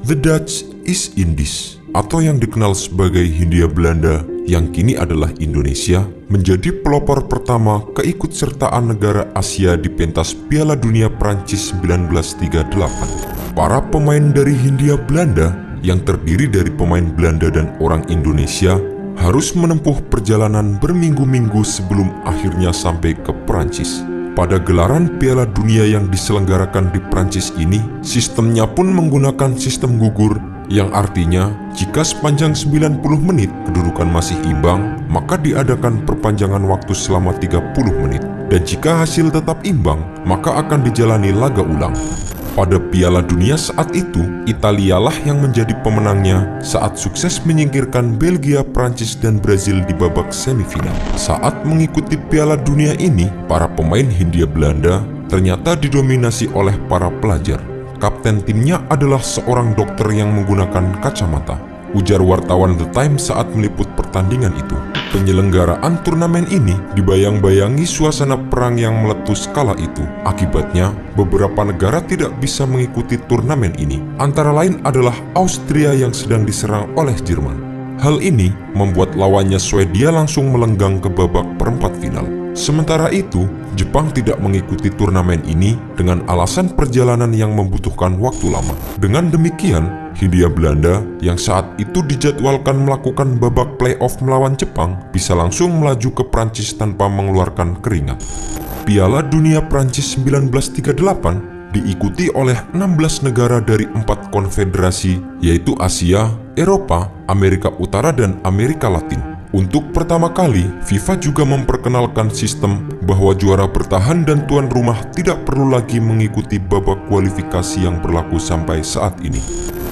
The Dutch East Indies atau yang dikenal sebagai Hindia Belanda yang kini adalah Indonesia menjadi pelopor pertama keikutsertaan negara Asia di pentas Piala Dunia Prancis 1938. Para pemain dari Hindia Belanda yang terdiri dari pemain Belanda dan orang Indonesia harus menempuh perjalanan berminggu-minggu sebelum akhirnya sampai ke Prancis. Pada gelaran Piala Dunia yang diselenggarakan di Prancis ini, sistemnya pun menggunakan sistem gugur, yang artinya jika sepanjang 90 menit kedudukan masih imbang, maka diadakan perpanjangan waktu selama 30 menit. Dan jika hasil tetap imbang, maka akan dijalani laga ulang. Pada Piala Dunia saat itu, Italialah yang menjadi pemenangnya saat sukses menyingkirkan Belgia, Prancis, dan Brazil di babak semifinal. Saat mengikuti Piala Dunia ini, para pemain Hindia Belanda ternyata didominasi oleh para pelajar. Kapten timnya adalah seorang dokter yang menggunakan kacamata, ujar wartawan The Times saat meliput pertandingan itu. Penyelenggaraan turnamen ini dibayang-bayangi suasana perang yang meletus kala itu. Akibatnya, beberapa negara tidak bisa mengikuti turnamen ini. Antara lain adalah Austria yang sedang diserang oleh Jerman. Hal ini membuat lawannya Swedia langsung melenggang ke babak perempat final. Sementara itu, Jepang tidak mengikuti turnamen ini dengan alasan perjalanan yang membutuhkan waktu lama. Dengan demikian, Hindia Belanda yang saat itu dijadwalkan melakukan babak playoff melawan Jepang bisa langsung melaju ke Prancis tanpa mengeluarkan keringat. Piala Dunia Prancis 1938 diikuti oleh 16 negara dari 4 konfederasi, yaitu Asia, Eropa, Amerika Utara, dan Amerika Latin. Untuk pertama kali, FIFA juga memperkenalkan sistem bahwa juara bertahan dan tuan rumah tidak perlu lagi mengikuti babak kualifikasi yang berlaku sampai saat ini.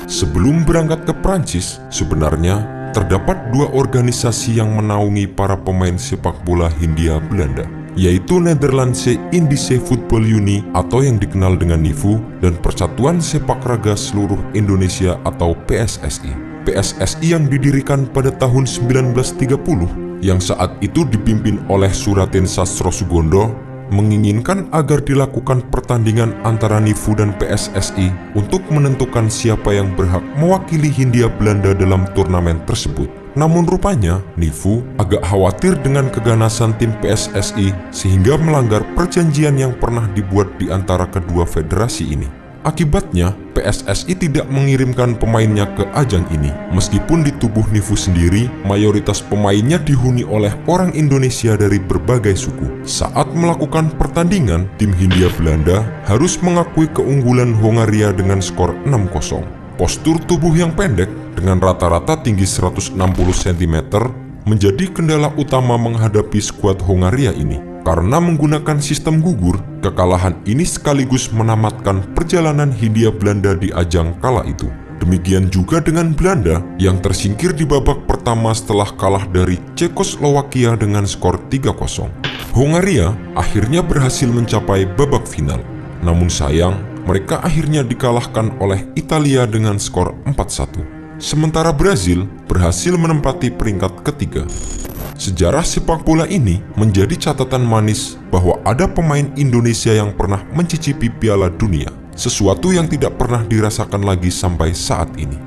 Sebelum berangkat ke Prancis, sebenarnya terdapat 2 organisasi yang menaungi para pemain sepak bola Hindia Belanda, yaitu Nederlandse Indische Voetbal Unie atau yang dikenal dengan NIVU dan Persatuan Sepak Raga Seluruh Indonesia atau PSSI. PSSI yang didirikan pada tahun 1930 yang saat itu dipimpin oleh Suratin Sastrosugondo menginginkan agar dilakukan pertandingan antara NIVU dan PSSI untuk menentukan siapa yang berhak mewakili Hindia Belanda dalam turnamen tersebut. Namun rupanya NIVU agak khawatir dengan keganasan tim PSSI sehingga melanggar perjanjian yang pernah dibuat di antara kedua federasi ini. Akibatnya, PSSI tidak mengirimkan pemainnya ke ajang ini. Meskipun di tubuh NIVU sendiri, mayoritas pemainnya dihuni oleh orang Indonesia dari berbagai suku. Saat melakukan pertandingan, tim Hindia Belanda harus mengakui keunggulan Hongaria dengan skor 6-0. Postur tubuh yang pendek dengan rata-rata tinggi 160 cm menjadi kendala utama menghadapi skuad Hongaria ini. Karena menggunakan sistem gugur, kekalahan ini sekaligus menamatkan perjalanan Hindia Belanda di ajang kala itu. Demikian juga dengan Belanda yang tersingkir di babak pertama setelah kalah dari Cekoslowakia dengan skor 3-0. Hongaria akhirnya berhasil mencapai babak final. Namun sayang, mereka akhirnya dikalahkan oleh Italia dengan skor 4-1. Sementara Brazil berhasil menempati peringkat ketiga. Sejarah sepak bola ini menjadi catatan manis bahwa ada pemain Indonesia yang pernah mencicipi Piala Dunia, sesuatu yang tidak pernah dirasakan lagi sampai saat ini.